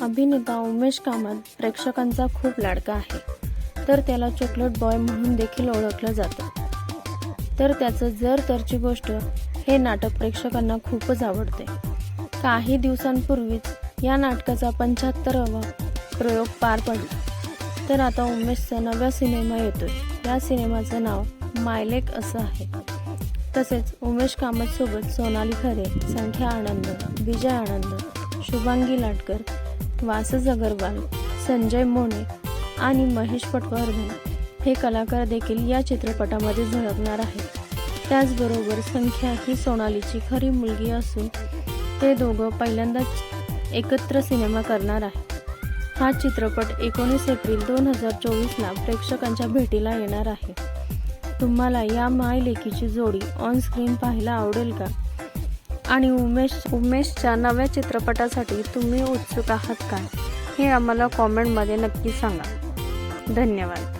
अभिनेता उमेश कामत प्रेक्षकांचा खूप लाडका आहे, तर त्याला चॉकलेट बॉय म्हणून देखील ओळखलं जातं. तर त्याचं जर तरची गोष्ट हे नाटक प्रेक्षकांना खूपच आवडते. काही दिवसांपूर्वीच या नाटकाचा 75वा प्रयोग पार पडला. तर आता उमेशचा नवा सिनेमा येतोय. या सिनेमाचं नाव मायलेक असं आहे. तसेच उमेश कामतसोबत सोनाली खरे, संख्या आनंद, विजय आनंद, शुभांगी लाटकर, वासस अग्रवाल, संजय मोने आणि महेश पटवर्धन हे कलाकार देखील या चित्रपटामध्ये झळकणार आहेत. त्याचबरोबर संख्या ही सोनालीची खरी मुलगी असून ते दोघं पहिल्यांदाच एकत्र सिनेमा करणार आहेत. हा चित्रपट 19 एप्रिल 2024ला प्रेक्षकांच्या भेटीला येणार आहे. तुम्हाला या मायलेकीची जोडी ऑन स्क्रीन पाहायला आवडेल का? आणि उमेशच्या नव्या चित्रपटासाठी तुम्ही उत्सुक आहात का? हे आम्हाला कॉमेंटमध्ये नक्की सांगा. धन्यवाद.